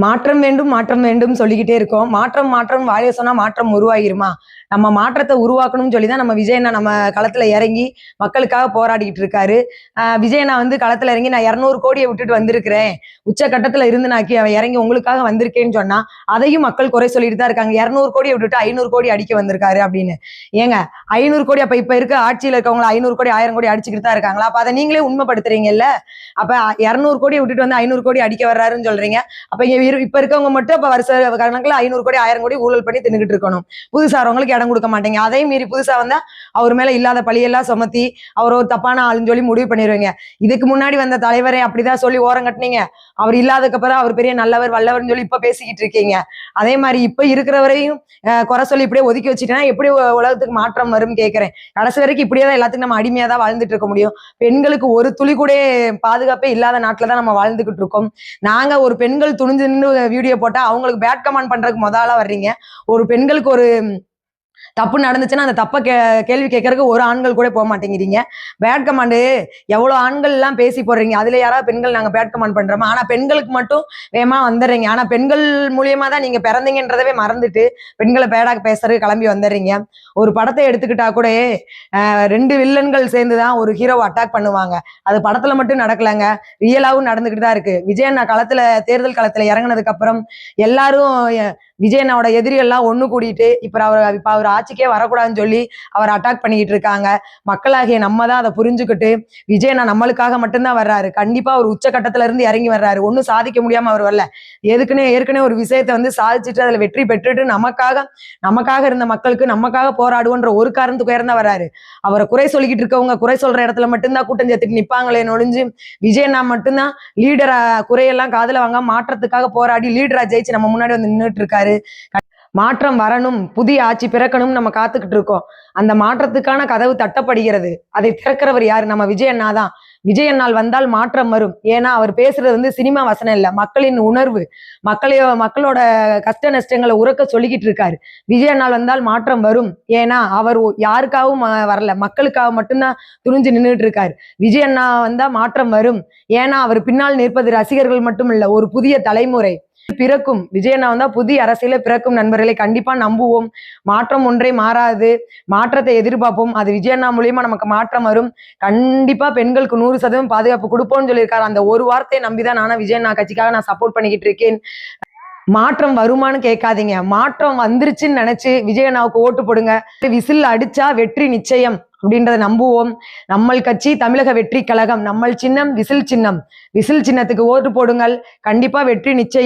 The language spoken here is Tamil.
மாற்றம் வேண்டும் மாற்றம் வேண்டும் சொல்லிக்கிட்டே இருக்கோம். மாற்றம் மாற்றம் வாயில சொன்னா மாற்றம் உருவாகிருமா? நம்ம மாற்றத்தை உருவாக்கணும்னு சொல்லி தான் நம்ம விஜய் அண்ணா நம்ம களத்துல இறங்கி மக்களுக்காக போராடிக்கிட்டு இருக்காரு. விஜய் அண்ணா வந்து களத்துல இறங்கி நான் 200 கோடியை விட்டுட்டு வந்திருக்கிறேன், உச்சகட்டத்துல இருந்து நாக்கி அவன் இறங்கி உங்களுக்காக வந்திருக்கேன்னு சொன்னா அதையும் மக்கள் குறை சொல்லிட்டு தான் இருக்காங்க. 200 கோடியை விட்டுட்டு 500 கோடி அடிக்க வந்திருக்காரு அப்படின்னு. ஏங்க 500 கோடி அப்ப இப்ப இருக்க ஆட்சியில இருக்கவங்க 500 கோடி 1000 கோடி அடிச்சுக்கிட்டு தான் இருக்காங்களா? அப்ப அதை நீங்களே உண்மைப்படுத்துறீங்கல்ல. அப்ப 200 கோடியை விட்டுட்டு வந்து 500 கோடி அடிக்க வர்றாருன்னு சொல்றீங்க. அப்ப இப்ப இருக்கவங்க மட்டும் அப்ப வருஷ கணக்குல 500 கோடி 1000 கோடி ஊழல் பண்ணி தின்னுகிட்டு இருக்கணும். புதுசா வரவங்களுக்கு இடம் கொடுக்க மாட்டீங்க. அதையும் மீறி புதுசா வந்தா அவர் மேல இல்லாத பழியெல்லாம் சுமத்தி அவர் ஒரு தப்பான ஆளுன்னு சொல்லி முடிவு பண்ணிடுவீங்க. இதுக்கு முன்னாடி வந்த தலைவரை அப்படிதான் சொல்லி ஓரம் கட்டினீங்க. அவர் இல்லாததுக்கு அப்புறம் அவர் பெரிய நல்லவர் வல்லவர்னு சொல்லி இப்ப பேசிக்கிட்டு இருக்கீங்க. அதே மாதிரி இப்ப இருக்கிறவரையும் குறை சொல்லி இப்படியே ஒதுக்கி வச்சுட்டேன்னா எப்படி உலகத்துக்கு மாற்றம் வரும் கேட்கிறேன். கடைசி வரைக்கும் இப்படியே தான் எல்லாத்துக்கும் நம்ம அடிமையா தான் வாழ்ந்துட்டு இருக்க முடியும். பெண்களுக்கு ஒரு துளி கூட பாதுகாப்பே இல்லாத நாட்டுல தான் நம்ம வாழ்ந்துகிட்டு இருக்கோம். நாங்க ஒரு பெண்கள் துணிஞ்சு நின்று வீடியோ போட்டா அவங்களுக்கு பேட் கமெண்ட் பண்றதுக்கு முதலா வர்றீங்க. ஒரு பெண்களுக்கு ஒரு தப்பு நடந்துச்சுன்னா அந்த தப்பை கேள்வி கேட்கறதுக்கு ஒரு ஆண்கள் கூட போக மாட்டேங்கிறீங்க. பேட் கமாண்டு எவ்வளவு ஆண்கள் எல்லாம் பேசி போடுறீங்க. அதுல யாராவது பெண்கள் நாங்க பேட் கமாண்ட் பண்றோமா? ஆனா பெண்களுக்கு மட்டும் வேகமா வந்துடுறீங்க. ஆனா பெண்கள் மூலியமா தான் நீங்க பிறந்தீங்கன்றதவே மறந்துட்டு பெண்களை பேடாக பேசுறதுக்கு கிளம்பி வந்துடுறீங்க. ஒரு படத்தை எடுத்துக்கிட்டா கூட 2 வில்லன்கள் சேர்ந்துதான் ஒரு ஹீரோவை அட்டாக் பண்ணுவாங்க. அது படத்துல மட்டும் நடக்கலங்க, ரியலாவும் நடந்துகிட்டு தான் இருக்கு. விஜய் அண்ணா தேர்தல் களத்துல இறங்கினதுக்கு அப்புறம் எல்லாரும் விஜய் அண்ணாவோட எதிரிகள்லாம் ஒண்ணு கூடிட்டு இப்ப அவர் ஆட்சிக்கே வரக்கூடாதுன்னு சொல்லி அவர் அட்டாக் பண்ணிக்கிட்டு இருக்காங்க. மக்களாகிய நம்ம தான் அதை புரிஞ்சுக்கிட்டு விஜய் அண்ணா நம்மளுக்காக மட்டும்தான் வர்றாரு. கண்டிப்பா ஒரு உச்சகட்டத்துல இருந்து இறங்கி வர்றாரு. ஒன்னும் சாதிக்க முடியாம அவர் வரல. ஏற்கனவே ஒரு விஷயத்தை வந்து சாதிச்சுட்டு அதுல வெற்றி பெற்றுட்டு நமக்காக இருந்த மக்களுக்கு நமக்காக போராடுவோன்ற ஒரு காரணத்துக்கு உயர்ந்தான் வர்றாரு. அவரை குறை சொல்லிக்கிட்டு இருக்கவங்க குறை சொல்ற இடத்துல மட்டும்தான் கூட்டம் சேர்த்துட்டு நிப்பாங்களே நொழிஞ்சு விஜய் அண்ணா மட்டும்தான் லீடரா குறையெல்லாம் காதுல வாங்க மாற்றத்துக்காக போராடி லீடரா ஜெயிச்சு நம்ம முன்னாடி வந்து நின்றுட்டு இருக்காரு. மாற்றம் வரணும், புதிய ஆட்சி பிறக்கணும் நம்ம காத்துக்கிட்டு இருக்கோம். அந்த மாற்றத்துக்கான கதவு தட்டப்படுகிறது. அதை திறக்கிறவர் யாரு? நம்ம விஜய் அண்ணா தான். விஜய் அண்ணால் வந்தால் மாற்றம் வரும். ஏன்னா அவர் பேசுறது வந்து சினிமா வசனம் இல்ல, மக்களின் உணர்வு. மக்களோட கஷ்ட நஷ்டங்களை உறக்க சொல்லிக்கிட்டு இருக்காரு. விஜய் அண்ணால் வந்தால் மாற்றம் வரும். ஏன்னா அவர் யாருக்காகவும் வரல, மக்களுக்காக மட்டும்தான் துணிஞ்சு நின்றுட்டு இருக்காரு. விஜய் அண்ணா வந்தா மாற்றம் வரும். ஏன்னா அவர் பின்னால் நிற்பது ரசிகர்கள் மட்டும் இல்ல, ஒரு புதிய தலைமுறை பிறக்கும். விஜய் அண்ணா வந்தா புதிய அரசியல பிறக்கும். நண்பர்களை கண்டிப்பா நம்புவோம். மாற்றம் ஒன்றே மாறாது. மாற்றத்தை எதிர்பார்ப்போம். அது விஜய் அண்ணா மூலியமா நமக்கு மாற்றம் வரும். கண்டிப்பா பெண்களுக்கு 100% பாதுகாப்பு கொடுப்போம்னு சொல்லியிருக்காரு. அந்த ஒரு வார்த்தையை நம்பிதான் நானும் விஜய் அண்ணா கட்சிக்காக நான் சப்போர்ட் பண்ணிக்கிட்டு இருக்கேன். மாற்றம் வருமானு கேட்காதீங்க. மாற்றம் வந்துருச்சுன்னு நினைச்சு விஜய் அண்ணாவுக்கு ஓட்டு போடுங்க. விசில் அடிச்சா வெற்றி நிச்சயம் அப்படின்றத நம்புவோம். நம்ம கட்சி தமிழக வெற்றி கழகம். நம்ம சின்னம் விசில் சின்னம். விசில் சின்னத்துக்கு ஓட்டு போடுங்கள். கண்டிப்பா வெற்றி நிச்சயம்.